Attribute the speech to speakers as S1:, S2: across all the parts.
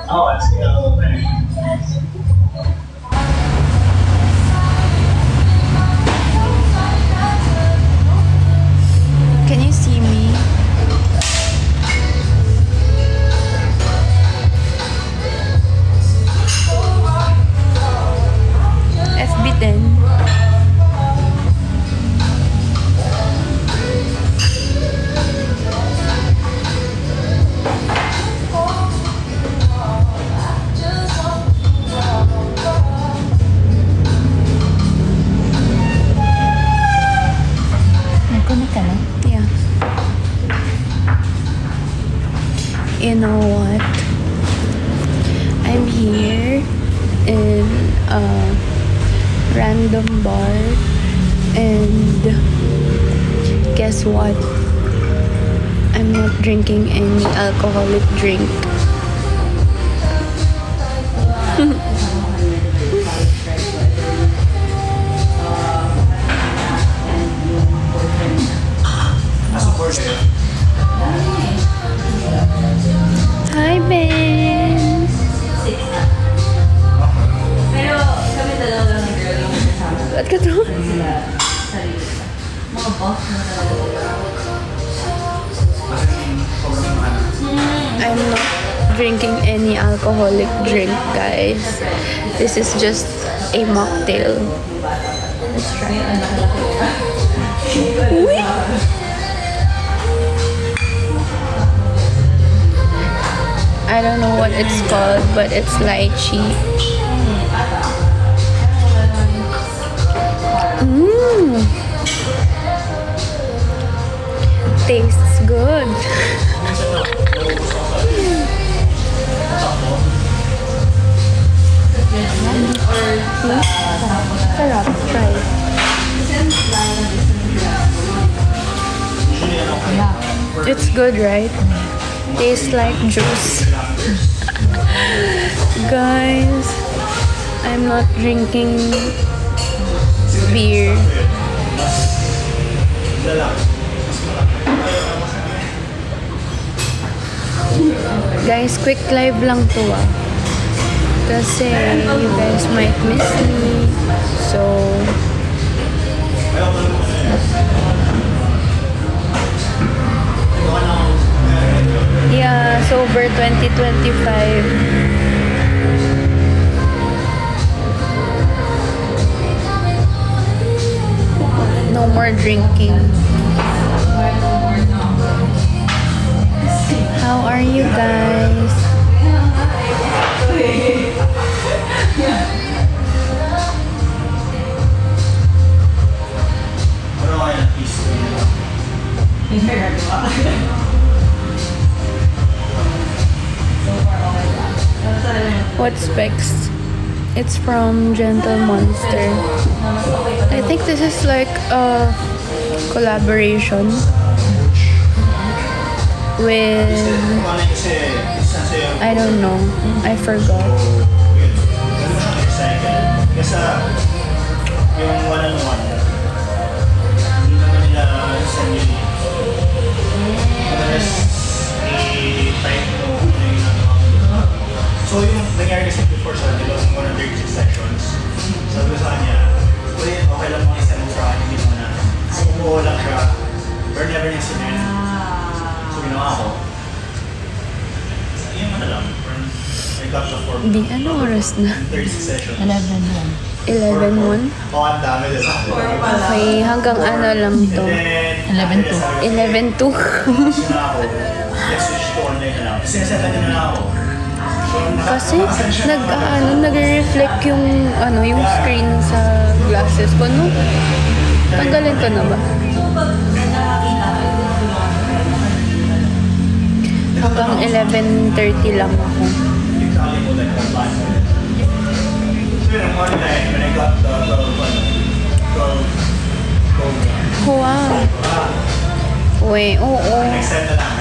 S1: Can you see me? FB10. Yeah. You know what? I'm here in a random bar and guess what? I'm not drinking any alcoholic drink. Hi, Ben!
S2: Pero kami dalawa lang ng girl yung kasama.
S1: Ba't ka to?
S2: Mga boss na talaga.
S1: I'm not drinking any alcoholic drink, guys. This is just a mocktail. Let's try it. Uy! I don't know what it's called, but it's lychee. Mmm! Tastes good. Sarap. Try it. It's good, right? Tastes like juice. Guys, I'm not drinking beer. Guys, quick live lang to kasi you guys might miss me. So yeah, sober 2025. No more drinking. How are you guys? What specs? It's from Gentle Monster. I think this is like a collaboration with, I don't know, I forgot.
S3: So yung nangyari kasi before sa di ba yung 136 sections, sabi ko sa kanya, uy, okay lang mga isa mo sa hindi mo na. So umuho lang siya, pero never niya sinend. So ginawa ko. Yung ano lang, I got the form.
S1: Di, ano oras na?
S3: 36 sessions.
S1: 11:01?
S3: Oh, ang dami din.
S1: Okay, hanggang ano lang to?
S2: 11:02.
S1: 11:02.
S3: Ginawa ko, let's switch to online na lang. Kasi nasabi na lang ako.
S1: Kasi nagre-reflect yung yung screen sa glasses ko, no? Tanggalin ko na ba? Hanggang 11:30 lang ako. Wow. Uy, oo.
S3: Next time na lang.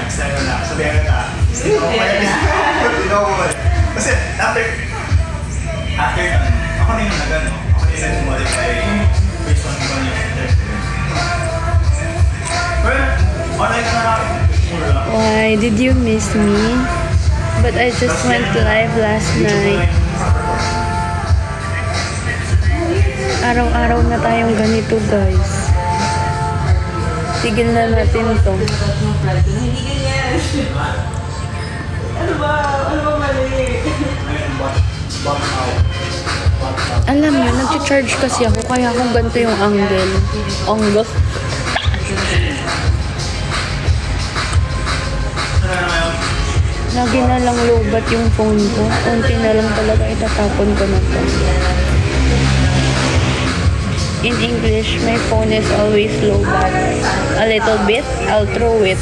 S3: Sabihan ka na. Kasi after ako na yung nagano. Ako na yung modify based on one yung interest. Well, online ka na lang.
S1: Why did you miss me? But I just went live last night. Araw-araw na tayong ganito, guys. Tigil na natin to.
S2: Hindi ganyan. Ano ba? Ano ba mali?
S1: Alam niyo, nag-charge kasi ako, kaya kung ganito yung angle. Angle. Lagi na lang lobat yung phone ko. Kunti na lang talaga itatapon ko na to. In English, my phone is always lobat. A little bit, I'll throw it.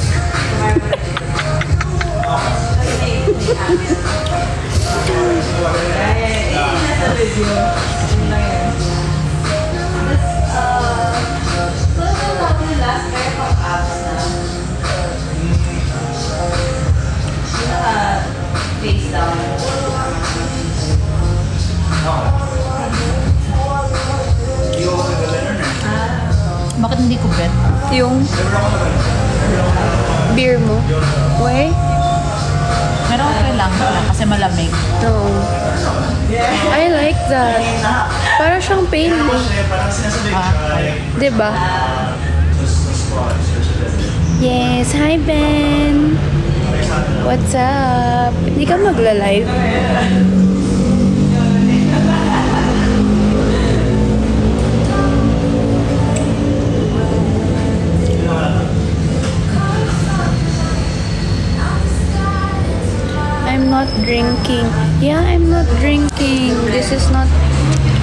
S2: Face down.
S4: Bakit hindi ko bet?
S1: Yung beer mo. Why?
S4: Pero okay lang kasi malamig.
S1: No. I like that. Para siyang pale eh. Diba? Yes, hi Ben! What's up? Hindi ka magla-live? I'm not drinking. Yeah, I'm not drinking. This is not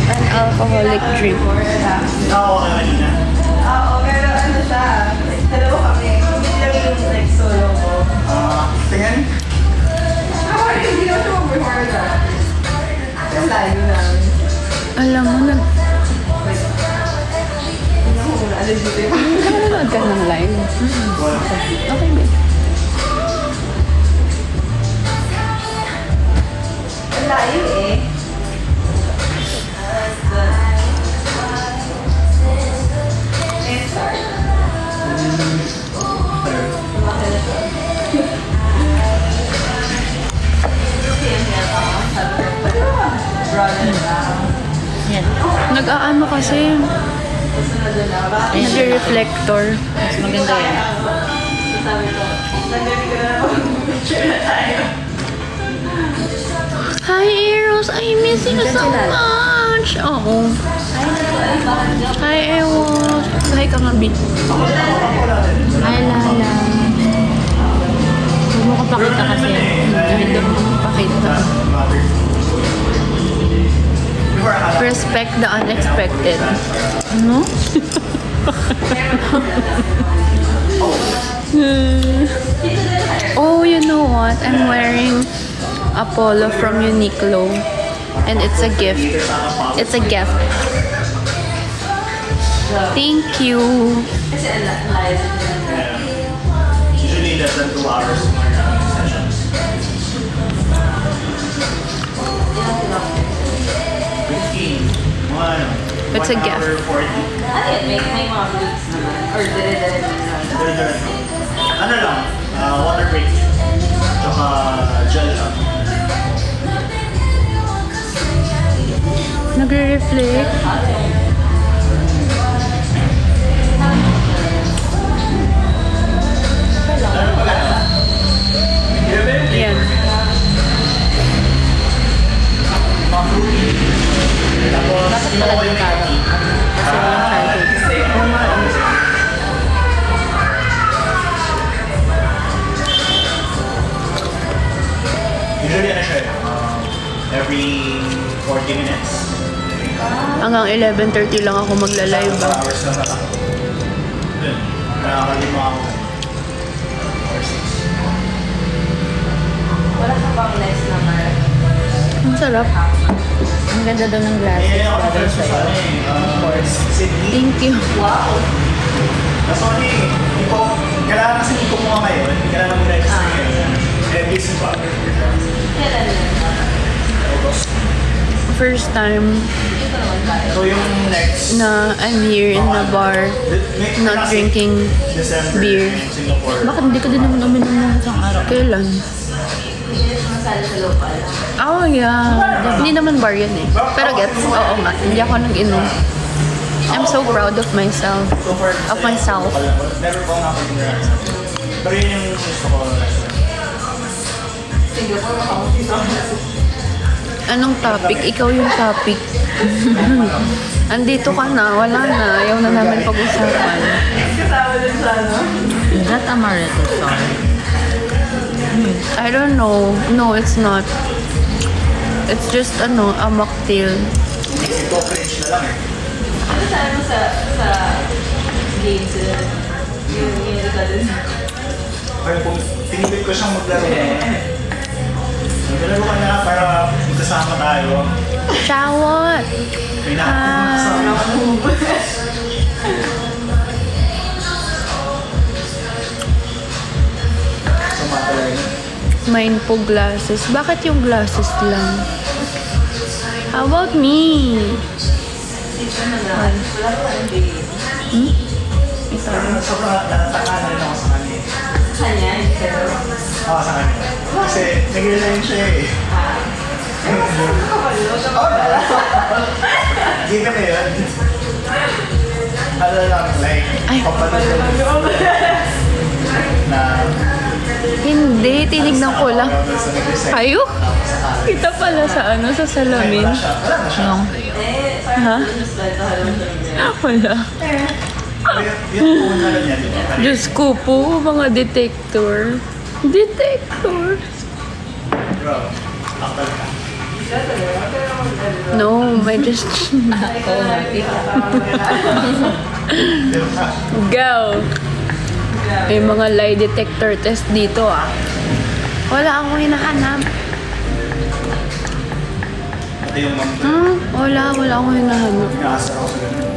S1: an alcoholic drink.
S3: Oo, kanina.
S2: Oo, pero ano siya? Dalawa kami. Hindi lang yung like solo ko.
S3: Tingnan.
S2: Hindi naman siya mag-record ah. Yung layo namin.
S1: Alam mo,
S2: Ano dito yung
S1: nanonood ka ng live? Okay, babe.
S2: Ang layo eh.
S4: Yan.
S1: Nag-aano kasi. Nag-reflector.
S4: Mas maganda yan.
S2: Sabi ko, nandito ko na mag-picture na tayo.
S1: Hi, Eros! I miss you so much! Oo. Hi, Eros! Hi, Kamabi. Hi, Lala.
S4: Huwag mo kapakita kasi.
S1: Hindi mo pakita. Respect the unexpected.
S4: Ano?
S1: Oh, you know what? I'm wearing a polo from Uniqlo. And it's a gift. It's a gift. Thank you.
S2: Kasi ang layo.
S3: Usually less than 2 hours more sessions. 15. Mga ano?
S1: It's a
S3: 1
S1: gift.
S3: hour 40.
S2: Ano yun? May mga boots naman. Or dire-dire naman.
S3: Diretso. Ano lang? Water break. Tsaka gel lang.
S1: Nagre-reflect. Yan.
S3: Tapos,
S4: Bakit pala yung karo?
S1: Kasi walang carpet.
S3: usually ano siya every 40 minutes.
S1: Hanggang 11:30 lang ako magla-live.
S3: 4 hours lang na lang. Dun. Nakakalima ako. Or 6.
S2: Wala ka pang less naman.
S1: Ang sarap.
S4: Ang ganda daw ng glasses.
S3: Eh, ako
S4: Bagay
S3: first
S4: sa'yo.
S3: sa Sydney.
S1: Thank you.
S2: Wow!
S3: Kaso ano kailangan kasi hindi ko mga ngayon. Kailangan mo register ngayon. Eh, busy pa.
S2: Kailan lang?
S3: August.
S1: First time
S2: Ito naman tayo.
S3: So yung next...
S1: na I'm here in the bar, not drinking
S3: December
S1: beer.
S3: in Singapore.
S4: Bakit hindi ka din naman uminom ng isang araw?
S1: Kailan?
S2: masali sa local.
S1: Oh, yeah. Hindi naman bar yun eh. Pero gets, oo nga. Hindi ako nag-inom. I'm so proud of myself.
S3: So far,
S1: Of myself.
S3: Never po nga ako dinner. Pero yun yung gusto ko.
S2: Singapore, makakakita ko.
S1: Anong topic? Ikaw yung topic. Andito ka na, wala na. Ayaw na namin pag-usapan.
S2: Kasama din sa ano?
S4: Is that amaretto sauce?
S1: I don't know. No, it's not. It's just a mocktail.
S3: Ito, cringe na lang eh.
S2: Ano saan mo sa games yung ika din?
S3: Pero kung tinipid ko siyang maglaro maglaro ka na para magkasama tayo.
S1: Shawot!
S3: May nakasama ka na. Sama talaga yun.
S1: Mine po glasses. Bakit yung glasses lang? How about me?
S2: Wala ko ang game.
S1: Ito.
S3: Sobrang natakanan ako sa kanya.
S2: Kanya, pero...
S3: Oo, sa kanya. Kasi nag-resign siya eh. Oh, wala. Hindi ka na yun. Ano lang, like,
S1: Ay.
S3: kapatid na
S1: Hindi, tinignan ko lang.
S3: nag-resign.
S1: Kayo? Kita pala sa sa salamin.
S3: Wala na siya.
S4: Yung
S1: Ha? Wala.
S3: Yung phone na lang niya, di ba?
S1: Diyos ko po, mga detector. Detector?
S3: Bro, akal ka.
S1: No, may just... Go! May mga lie detector test dito ah. Wala akong hinahanap.
S3: Ito yung mom.
S1: Wala akong hinahanap.
S3: Inaasar ako sa ganun.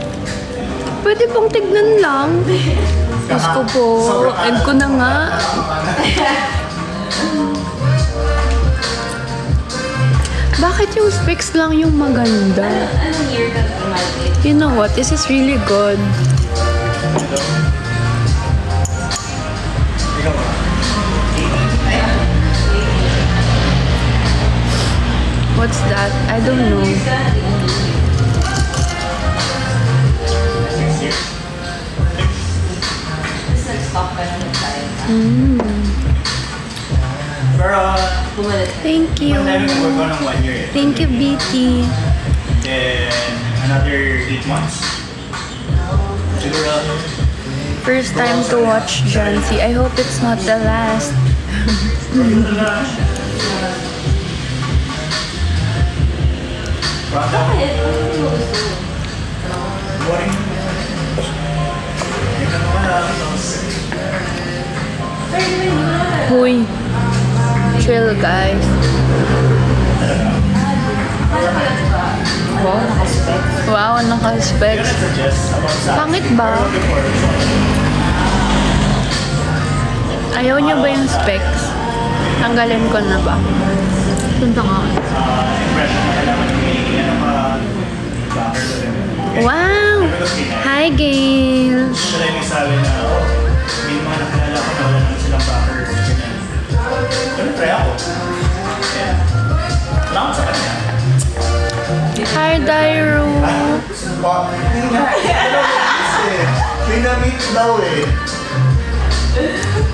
S1: Pwede pong tignan lang. Diyos ko po, end ko na nga. Bakit yung specs lang yung maganda?
S2: Anong year ka graduate?
S1: You know what? This is really good.
S3: Ikaw ba?
S1: What's that? I don't know.
S3: 6 years.
S2: Tapos nag-stop ka na nag-time.
S3: Pero,
S2: Bumalik.
S1: Thank you.
S3: pandemic nag-work ko ng 1 year eh.
S1: Thank you, BT.
S3: Then, another 8 months. Siguro,
S1: First time to watch John C. I hope it's not the last.
S2: Bakit? Ano mo gusto?
S3: boring. Yung ano ka na,
S1: Huy. Chill, guys.
S4: wow, naka-specs.
S1: Wow, naka-specs.
S3: suggest about sa
S1: Pangit ba? Ayaw niya ba yung specs? Tanggalin ko na ba?
S4: Punta nga.
S3: impression na kailangan may ano ka backer sa rin.
S1: Wow! Hi, Gail!
S3: Siya lang yung sabi na, oh, may mga nakilala ko na wala naman silang backer. Ganyan. Pero try ako. Yeah. Wala ko sa kanya.
S1: Hi, Dairo!
S3: Hindi nga. May na-meet daw eh.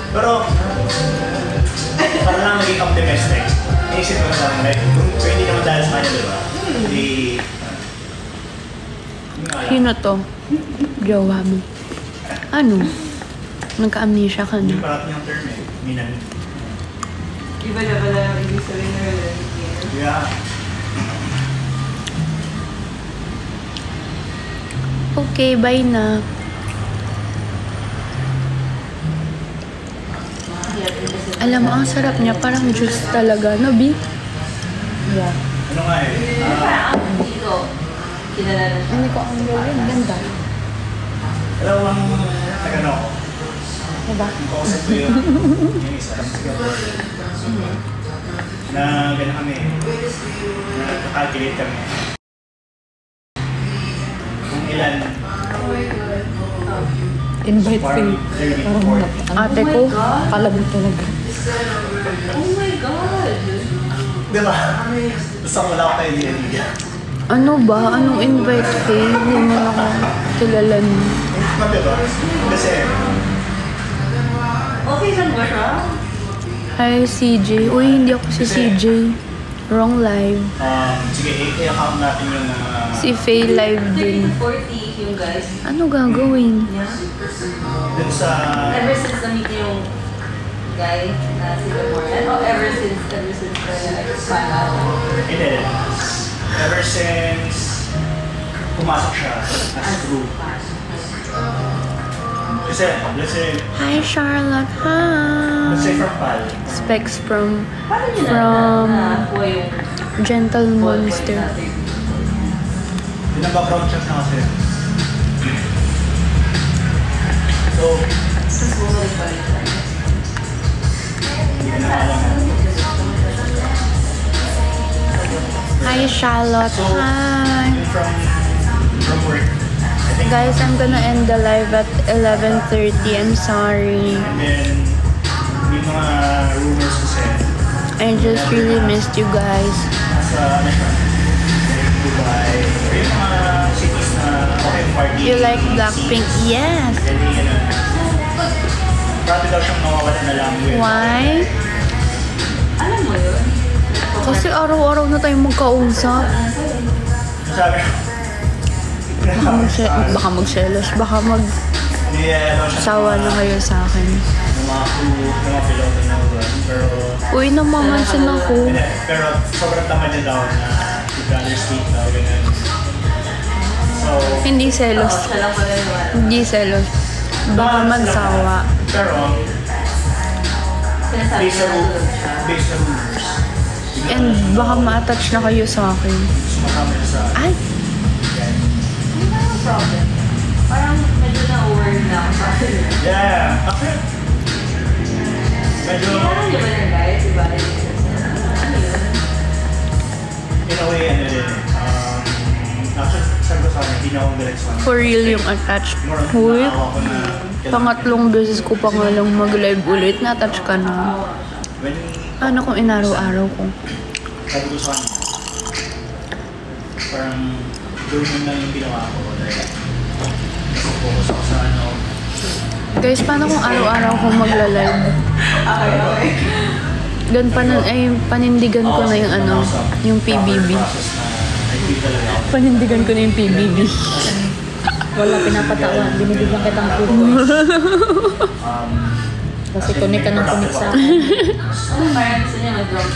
S3: Pero, parang lang naging optimistic. Naisip ko na lang, like, kung hindi naman dahil sa kanya, di ba? Hindi,
S1: Sino to? Jowa mo. Ano? Nagka-amnesia ka
S3: hindi
S1: na.
S3: parang yung term eh. Minan.
S2: Iba na pala ang ibig sabihin ng relationship.
S3: Yeah.
S1: Okay, bye na. Alam mo, ang sarap niya. Parang juice talaga. No, B?
S4: Yeah.
S3: Ano nga eh?
S2: Parang dito, kilala na siya.
S1: Hindi ko ang gawin. Ganda.
S3: Alam mo ang nag-ano ko?
S1: Diba?
S3: Yung kausap ko yung isa ng Singapore. Na gano'n kami. Na nagka-calculate kami. Kung ilan.
S4: Invite
S3: Parang
S4: fee.
S3: 30 to 40.
S1: Ate ko,
S4: Kalabot talaga.
S2: Oh my God!
S3: Di ba? Basta wala ko tayo liya-liya.
S1: Ano ba? Anong invite kay? Hindi mo na ako kilala niyo.
S3: Diba? Kasi,
S2: Okay lang ba siya?
S1: Hi, CJ. Uy, hindi ako si CJ. Wrong live.
S3: sige, i-account natin yung mga...
S1: Si Faye live din.
S2: 40 yung guys.
S1: Ano gagawin?
S2: Yeah.
S3: Dun sa...
S2: Ever since na-meet niyo yung guy na si Lamorian? O ever since find out?
S3: Hindi. Ever since pumasok siya as crew. Kasi, let's say
S1: Hi, Charlotte. Hi.
S3: from PAL.
S1: Specs from
S2: Paano niyo
S1: From
S2: na yung
S1: Gentle Monster.
S3: Pinag-background check na kasi. So,
S2: Since bumalik pa rin siya.
S3: hindi ko na alam.
S1: Hi, Charlotte.
S3: So,
S1: Hi.
S3: yung from work, I think,
S1: Guys, I'm gonna end the live at 11:30. I'm sorry.
S3: and then, may mga rumors kasi,
S1: I just really missed you guys.
S3: nasa, ano siya, Dubai, or yung mga cities na okay party.
S1: You like Blackpink? Yes.
S3: Pwede yun na. Grabe daw siyang mawawala na lang with.
S1: Why?
S2: Alam mo yun?
S1: Kasi araw-araw na tayong magkausap.
S3: Sabi
S1: Baka magselos, baka magsawa na kayo sa akin.
S3: Yung mga crew, yung mga piloto na doon. Pero,
S1: Uy, namamansin ako.
S3: hindi, pero sobrang tamad niya daw na yung brother speak daw, ganyan. So,
S1: Hindi selos.
S2: Siya lang pala yung wala.
S1: Hindi selos. Baka magsawa.
S3: Pero,
S2: Sinasabi
S3: based
S2: niya
S3: sa
S2: nandun siya.
S3: based sa rumors,
S1: And baka ma-attach na kayo sa akin.
S3: sumakama niya sa
S1: Ay!
S3: yan.
S2: Hindi na yung problem. Parang medyo na-worry na ako sa akin.
S3: Yeah, okay. Medyo,
S2: Kailangan niyo ba yung guys? Iba rin yung ano yun?
S3: in a way, ano din, actually, sabi ko sa kanya, hindi na akong direct sa kanya.
S1: For real yung attach.
S3: More on,
S1: Uy,
S3: naawa ko na
S1: pangatlong beses ko pa nga lang mag-live ulit. Na-attach ka na.
S3: when,
S1: Ano kung inaraw-araw ko?
S3: sabi ko sa kanya, parang gawin mo lang yung ginawa ko. Dahil, focus ako sa ano.
S1: Guys, paano kung araw-araw ko magla-live?
S2: Okay.
S1: Gan panindigan ko na yung ano, yung PBB.
S3: Process na I feel talaga ako.
S1: Panindigan ko na yung PBB.
S4: Wala pinapatawan. Binibigyan kitang good voice. Kasi kunik ka ng kunik sa akin.
S2: Parang gusto niya mag-drop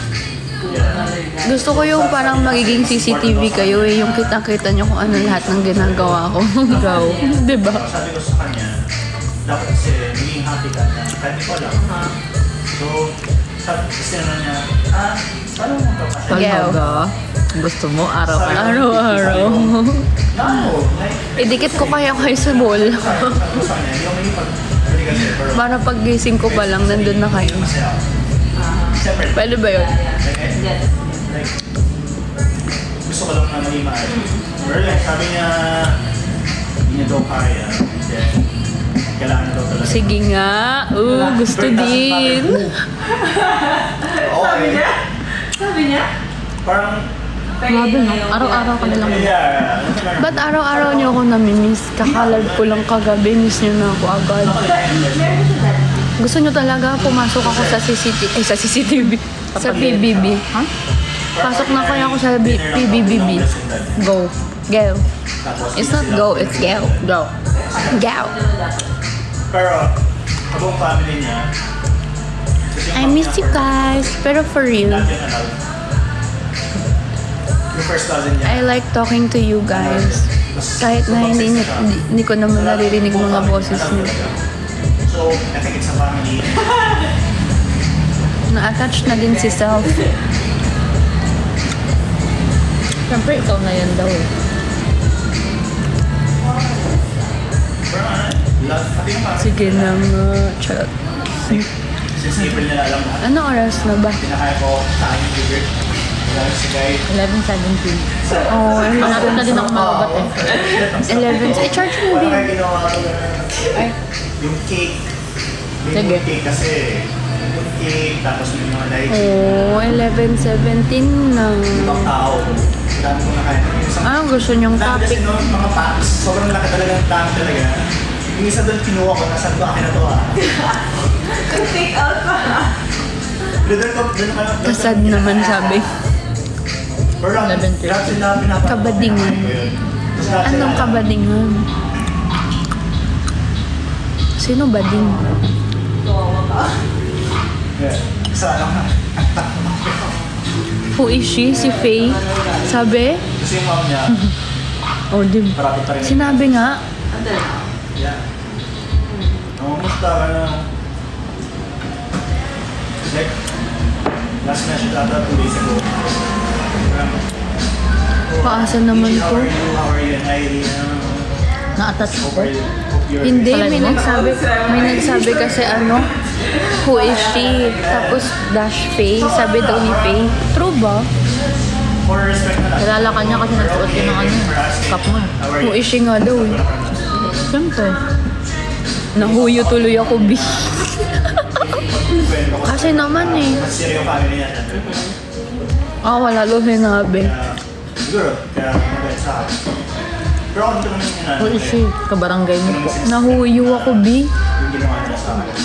S2: to another guy.
S1: Gusto ko yung parang magiging CCTV kayo eh, yung kitang-kita nyo kung ano lahat ng ginagawa ko. Go. Diba?
S3: Sabi ko sa kanya, dapat kasi maging happy ka na kahit di ko alam. So, sabi kasi na niya, paano mo kapasya?
S1: Talaga?
S4: Gusto mo araw-araw?
S1: Araw-araw.
S3: No, like,
S1: Idikit ko kaya kayo sa wall.
S3: sabi ko sa kanya, hindi ako maging pag-bali kasi, pero
S1: Para paggising ko pa lang, nandun na kayo.
S3: masaya ako. Siyempre,
S1: Pwede ba yun?
S2: Yes.
S3: like, gusto ko lang na maging maayos. Pero like, sabi niya, hindi niya daw kaya. Then, kailangan na daw talaga.
S1: Sige nga. Gusto
S3: But it doesn't
S1: din.
S3: matter who. Okay.
S2: Sabi niya?
S3: Parang,
S4: Grabe no? Araw-araw ka na lang.
S3: yeah.
S1: Ba't araw-araw niyo ako namimiss? Kakalive ko lang kagabi, miss niyo na ako agad.
S2: Meron siya dati.
S1: Gusto niyo talaga pumasok ako sa CCTV, sa PBB.
S4: Ha?
S1: Pasok na kaya ako sa PBB. Go. Go. It's not go, it's go. Go. Go.
S3: Pero, habang family niya,
S1: I miss you guys. Pero for real,
S3: yung first cousin niya.
S1: I like talking to you guys. Kahit na hindi ko naman naririnig mga boses niyo.
S3: So, I think it's a family.
S1: Na-attach na din si Self.
S4: Siyempre, ikaw na yan daw eh.
S3: Pero pati yung family.
S1: Sige na nga. Charot.
S3: Since April nila alam lahat.
S1: Ano oras na ba?
S3: Pinakaya ko sa aking favorite. Dahil si Guy.
S4: 11:17.
S1: Oh,
S4: Malapit na din ako mababat eh.
S1: 11. Eh, charge mo
S3: Parang
S1: din.
S3: ginawa ko na
S1: Ay.
S3: yung cake.
S4: Sige.
S3: Yung cake kasi cake, tapos may mga lychee.
S1: Oh, 11:17 na.
S3: Ibang tao. Dami ko nakain.
S1: Gusto niyong
S3: Dami kasi
S1: topic.
S3: no, mga packs. Sobrang laki talaga ng dami talaga. Yung isa doon kinuha ko, nasan ko akin na to ah.
S2: Take out pa.
S1: Kasad naman sabi. Kabadingan. Anong kabadingan? Sino bading?
S3: Sana ka.
S1: Who is she? Si Faye? Sabi?
S3: Kasi yung mom niya,
S1: Oh, di
S3: marami pa rin.
S1: Sinabi nga.
S3: Yeah. Musta ka na? Like, last message ata 2 days ago.
S1: Paasa naman
S3: How
S1: to.
S3: are you? How are you? And Irene?
S4: Na-attach ko.
S1: Hindi,
S4: Palagi
S1: may
S4: mo?
S1: nagsabi kasi who is she? Tapos dash Faye. Sabi daw ni Faye. True ba?
S3: For respect na lang.
S4: Kilala ka niya kasi nagsuot yun ng cup mo.
S1: Who is she nga daw eh.
S4: Siyempre.
S1: Nahuyo tuloy ako, B. Kasi naman eh.
S3: Kasi yung family niya.
S1: Wala lo sinabi.
S3: Siguro, kaya mabait sa akin. Pero ako dito naman yung
S4: Who is she? Kabarangay mo po.
S1: Nahuyo ako, B.
S3: yung ginawa nila sa akin.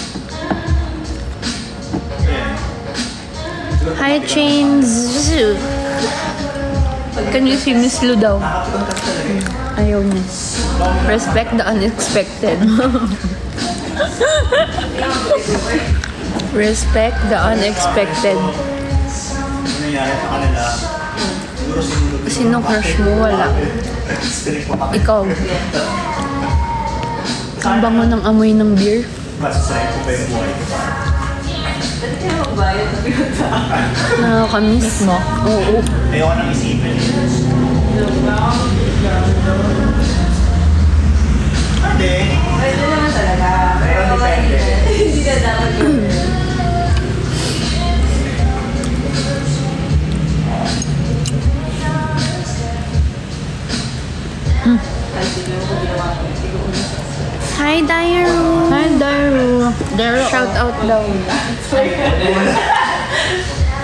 S3: Ayan.
S1: Hi, Chains. Can you see Miss Lu daw?
S3: Nakakapagod ka talaga.
S1: Ayaw niya. Respect the unexpected. Respect the unexpected.
S3: Ano nangyari sa kanila? Siguro sinulog.
S1: Sino crush mo? Wala. Ikaw. Ang bango ng amoy ng beer.
S3: Masasayang ko pa yung buhay ko pa.
S2: Pwede kayo magbayad na pinunta.
S1: Nakakamiss mo? Oo.
S3: Ayoko nang isipin. Hindi.
S2: Pwede naman talaga. Pero
S3: Depende.
S2: hindi na dapat yun. Ay, siguro ko ginawa ko. Siguro una sa
S1: Hi, Dairu.
S4: Hi, Daru. Daru.
S1: Shout out daw.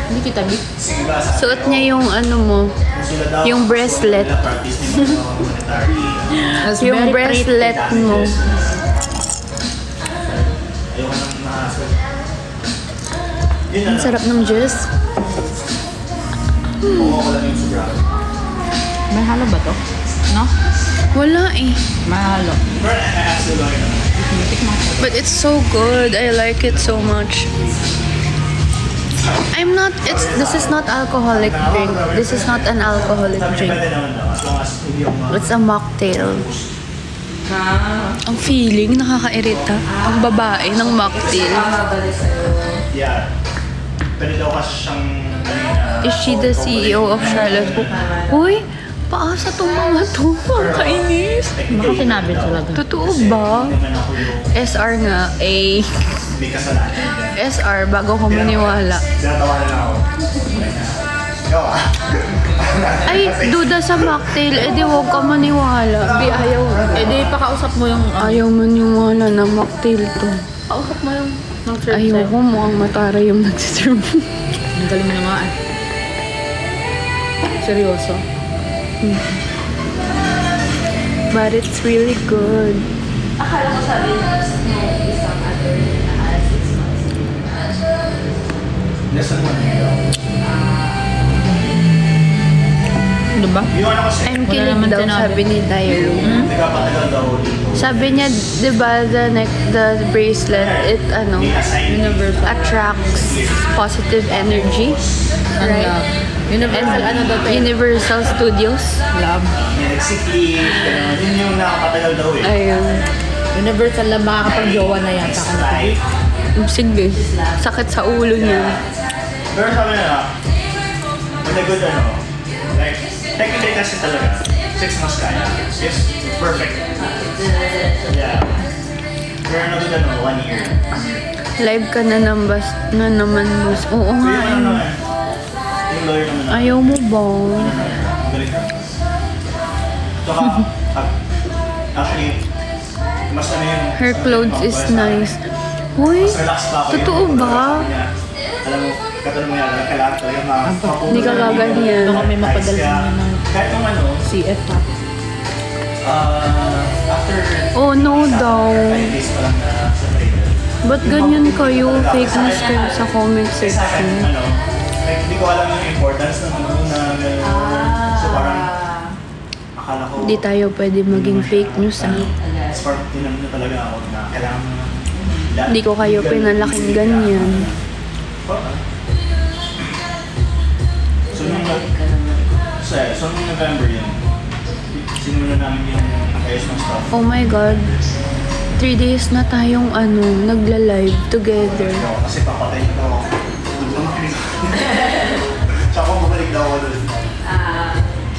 S4: Hindi kita bit.
S3: Sige ba sa
S1: Suot niya yung mo.
S3: sila daw,
S1: yung bracelet.
S3: sila practice ni mga monetary.
S1: Yung bracelet mo.
S3: Ayoko nang mahasol. Yun na
S1: Ang
S3: lang.
S1: sarap ng juice.
S3: Kuha ko lang yung sobra.
S4: May halo ba to? No?
S1: Wala eh.
S4: May halo.
S3: Pero I asked the lawyer.
S1: But it's so good. I like it so much. This is not alcoholic drink. This is not an alcoholic
S3: Sabi niya
S1: drink.
S3: pwede naman daw. As long as hindi yung mga...
S1: It's a mocktail. Ang feeling, nakakairita. Ang babae ng mocktail.
S2: Makakabalik sa'yo.
S3: Yeah. Pwede daw kasi siyang...
S1: Is she the CEO of Charlotte Book? Uy, paasa tong mga to. Ang kainis.
S4: Baka sinabi talaga.
S1: Totoo ba?
S3: Naman ako yung
S1: SR nga. Eh,
S3: may kasalanan.
S1: SR, bago ko maniwala.
S3: Tinatawa na lang ako. Ikaw ah.
S1: Ay, duda sa mocktail. Eh, di huwag ka maniwala. Bi, ayaw.
S4: Eh di, pakausap mo yung...
S1: Ayaw maniwala na mocktail to.
S4: Pakausap mo yung... Nag-serve
S1: Ayaw
S4: sa'yo.
S1: ko, mukhang matara yung nagsiserve.
S4: Ang galing mo na nga eh. Seryoso.
S1: But it's really good.
S2: Akala ko sabi ng isang attorney na 6 months.
S3: Lesson 1 daw.
S4: Diba?
S3: Yung ano kasi,
S1: I'm
S4: Wala
S1: kilig
S4: naman
S1: daw,
S4: sinabi.
S1: sabi ni Dairo.
S3: nagkapatagal daw dito.
S1: Sabi niya, di ba, the bracelet, it,
S4: Universal.
S1: attracts positive energy. Right?
S4: Universal ano daw to?
S1: Universal Studios.
S4: Love.
S3: Sick leave, gano'n. Yun yung nakapatagal daw eh.
S1: Ayun.
S4: Universal lang makakapag-jowa na yata.
S3: Next life.
S1: Sige. Sakit sa ulo niya.
S3: Pero sabi na, with a good like, technically kasi talaga, 6 months kaya. It's perfect. Yeah. Pero ano good 1 year.
S1: Live ka na naman, boss. Oo
S3: So
S1: nga.
S3: yung yung lawyer naman na,
S1: Ayaw mo ba?
S3: magaling ka. Saka, actually, mas ano yung...
S1: Her clothes is nice. Hoy,
S3: Mas relax pa ako.
S1: totoo ba?
S3: Alam mo, katanong mo yan, kailangan talaga
S1: Hindi ka gaganyan.
S4: Baka may mapadala naman ng
S3: kahit nung ano,
S4: CF ha.
S3: after
S1: Oh no daw.
S3: 5 days pa lang na sa trailer.
S1: Ba't ganyan kayo? Fake news kayo sa comment
S3: Sa akin,
S1: section.
S3: like, hindi ko alam yung importance ng ano na so parang akala ko
S1: Hindi tayo pwede maging fake news ah.
S3: spark tinanong na talaga ako na kailangan mo
S1: Hindi ko kayo pinalaking ganyan.
S3: So nung November yun, sinimula namin yung ayos ng stuff.
S1: Oh my God. 3 days na tayong nagla-live together.
S3: Kasi papatay na daw ako. Tsaka kung bumalik daw ako doon.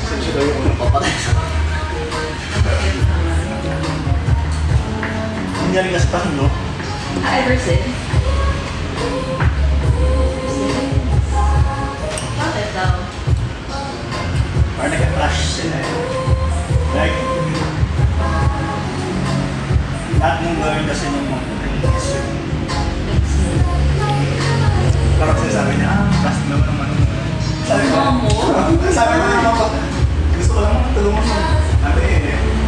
S3: Kasi siya daw yung unang papatay. Hindi namin kasi paano, no?
S2: Ever since. Bakit daw?
S3: Parang nag-crash sila eh. Like, lahat mong gawin kasi ng mga nag-iisip. Parang sinasabi niya, last naman. Sabi ko naman ko, gusto ko lang matulungan mo.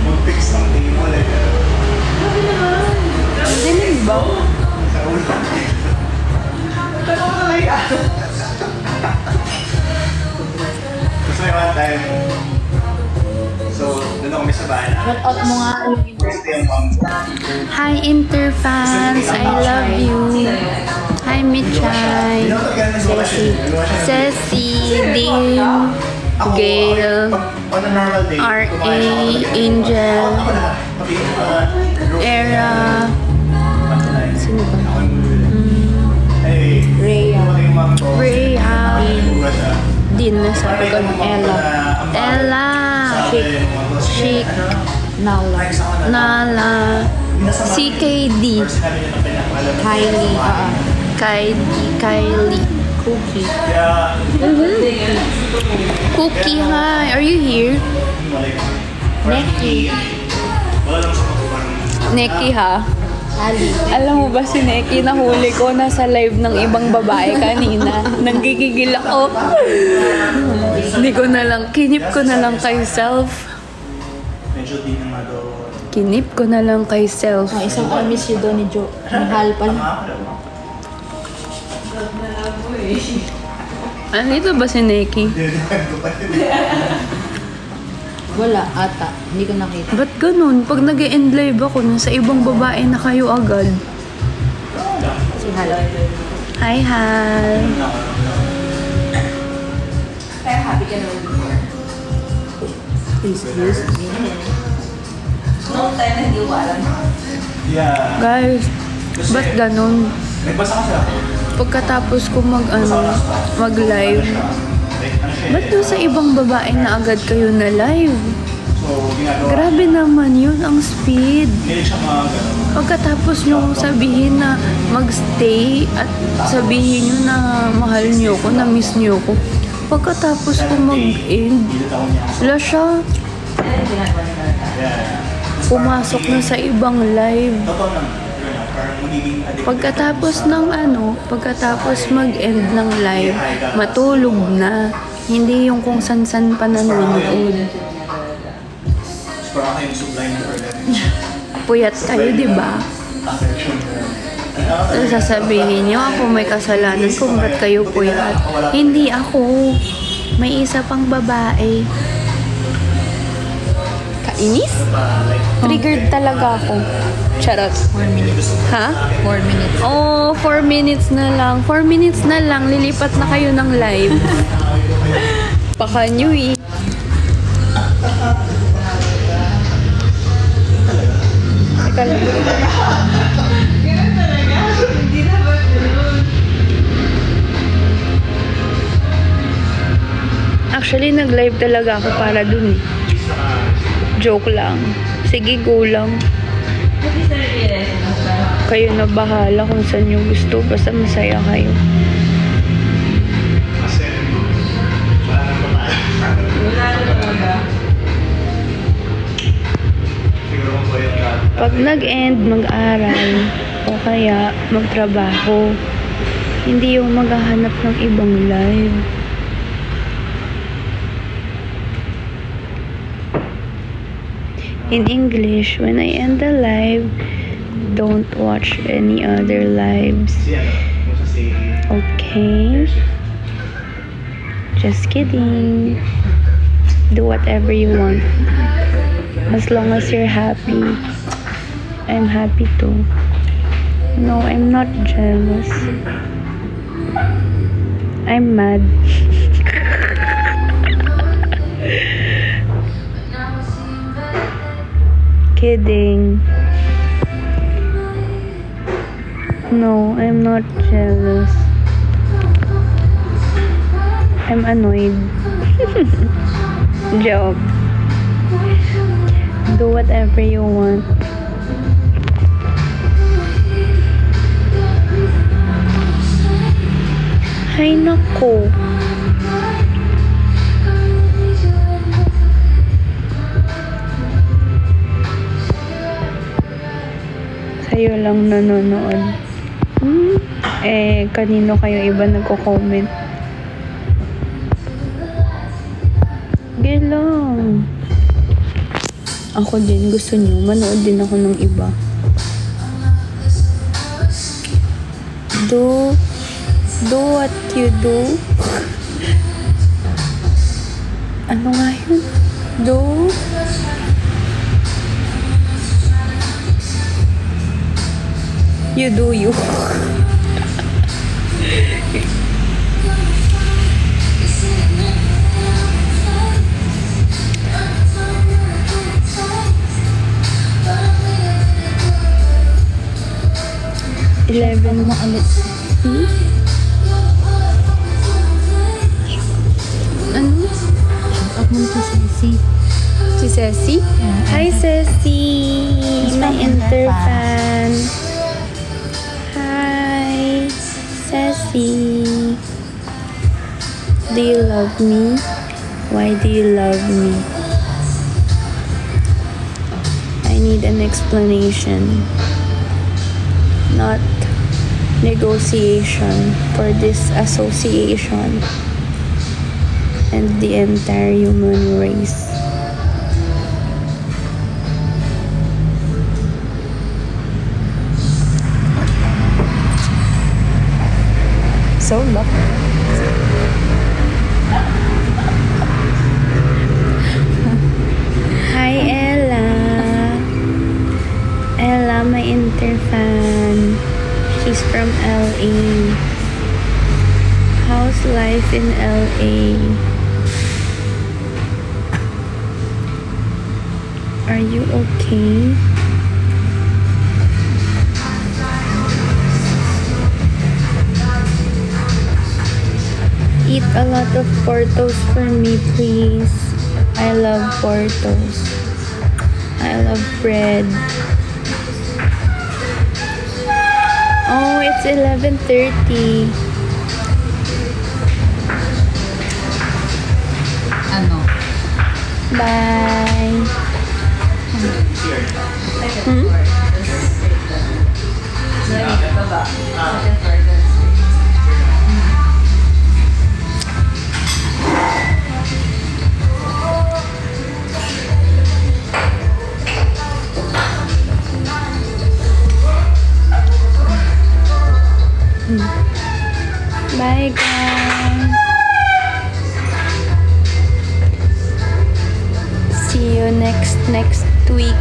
S3: Mag-fix ng table eh.
S1: Dinig ba?
S3: Sa ulo. Tanong na lang yan. Gusto may one time. So, doon ako may sa bahay na.
S4: Shout out mo nga yung
S3: First day ang mom ko.
S1: Hi Interfans, I love you. Hi Michay, Ceci, Dean, Gail, R.A., Angel, Era, sino ba? Rhea, Din na sabi ko, Ella, Chic, Nala, CKD, Kylie, Cookie. Cookie, hi, are you here? Neki. Neki ha?
S4: Ali.
S1: Alam mo ba si Neki, nahuli ko nasa live ng ibang babae kanina. Nanggigigil ako. Hindi ko na lang, kinip ko na lang kay self.
S3: Medyo di na magawa.
S1: Kinip ko na lang kay self.
S4: Isang amis yun doon ni Jo. Mahal pala.
S1: Andito ba si Neki?
S4: Wala ata. Hindi ko nakita.
S1: Ba't ganun? Pag nag-end live ako, nasa ibang babae na kayo agad.
S4: Si Hal.
S1: Hi, Hal.
S2: Kaya happy ka naman before.
S4: Excuse me.
S2: Noong time na hindi ko alam.
S3: Yeah.
S1: Guys, ba't ganun?
S3: Nagbasa kasi ako.
S1: Pagkatapos ko mag-live, ba't nasa ibang babae na agad kayo na live?
S3: So, ginagawa.
S1: Grabe naman yun, ang speed.
S3: Hindi siya mga
S1: Pagkatapos nyo sabihin na mag-stay at sabihin nyo na mahal nyo ko, na miss nyo ko. Pagkatapos ko mag-end, wala siya.
S2: Ginagawa niya talaga.
S3: Yeah.
S1: Pumasok na sa ibang live.
S3: Totoo naman. Parang magiging addicted.
S1: Pagkatapos mag-end ng live, matulog na. Hindi yung kung san-san pa nanonood.
S3: Parang kayong supply na for them.
S1: Puyat kayo, di ba?
S3: Affection.
S1: So, sasabihin nyo, ako may kasalanan kung ba't kayo puyat. Hindi ako. May isa pang babae. Kainis? Triggered talaga ako. Charot.
S4: 4 minutes.
S1: Ha?
S4: 4 minutes.
S1: Oh, 4 minutes na lang. 4 minutes na lang. Lilipat na kayo ng live. Baka nyo eh. Teka lang. Actually, nag-live talaga ako para dun eh. Joke lang. Sige, go lang. Kayo na bahala kung saan nyo gusto. Basta masaya kayo.
S3: Kasi, wala na babae.
S2: Wala na talaga.
S3: Siguro kung po yung
S1: Pag nag-end, mag-aral. o kaya magtrabaho. Hindi yung maghahanap ng ibang live. In English, when I end the live, don't watch any other lives. Okay? Just kidding. Do whatever you want. As long as you're happy. I'm happy too. No, I'm not jealous. I'm mad. Kidding. No, I'm not jealous. I'm annoyed. Joke. Do whatever you want. Ay, nako. Sa'yo lang nanonood. Kanino kayo iba nagko-comment? Sige lang. Ako din, gusto nyo. Manood din ako ng iba. Do what you do. Ano nga yun? You do you. Eleven mo ulit. Ano?
S4: Shout out mo si Ceci.
S1: Si Ceci? Hi, Ceci! My interfan. Hi, Ceci. Do you love me? Why do you love me? I need an explanation. Not negotiation for this association and the entire human race.
S4: So lucky.
S1: Hi, Ella. Ella, my interfan. She's from LA. How's life in LA? Are you okay? Eat a lot of Portos for me, please. I love Portos. I love bread. Oh, it's 11:30.
S4: Ano?
S1: Bye. Bye, guys. See you next week.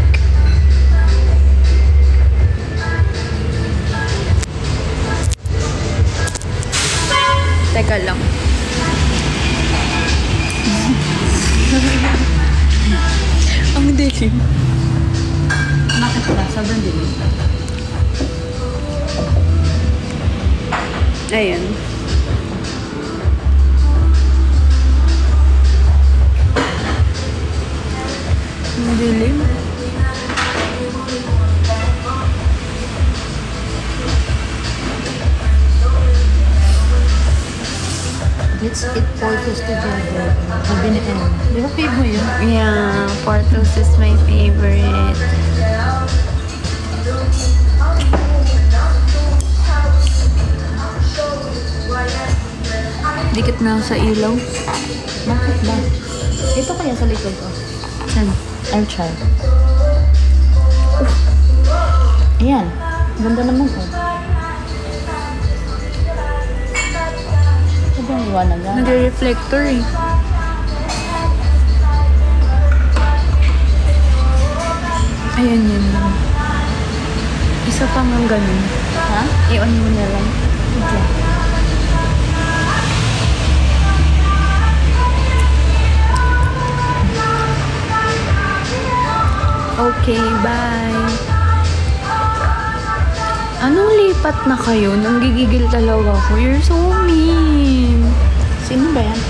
S1: Teka lang. Ang dilim.
S4: Bakit ba? Sobrang dilim.
S1: Ayan. Ang dilim.
S4: Let's eat Portos together. Sabi ni Elle. Di ba fave mo yun?
S1: Yeah, Portos is my favorite. Dikit na sa ilaw.
S4: Bakit ba? Ito kaya sa likod ko.
S1: Saan?
S4: I'll try. Ayan. Ganda naman ko. Ito ba yung iwanan yan?
S1: Nag-reflector eh. Ayan yun lang. Isa pa nga ganun.
S4: Ha?
S1: I-on mo na lang.
S4: Okay.
S1: Okay, bye. Anong lipat na kayo? Nanggigigil talaga ako. You're so mean.
S4: Sino ba yan?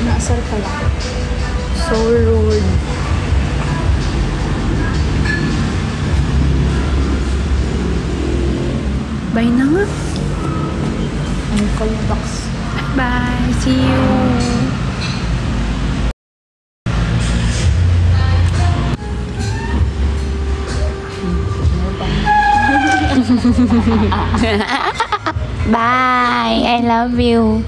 S4: Naasar pala.
S1: So rude. Bye na nga.
S4: Ang call box.
S1: Bye. See you. Bye. I love you.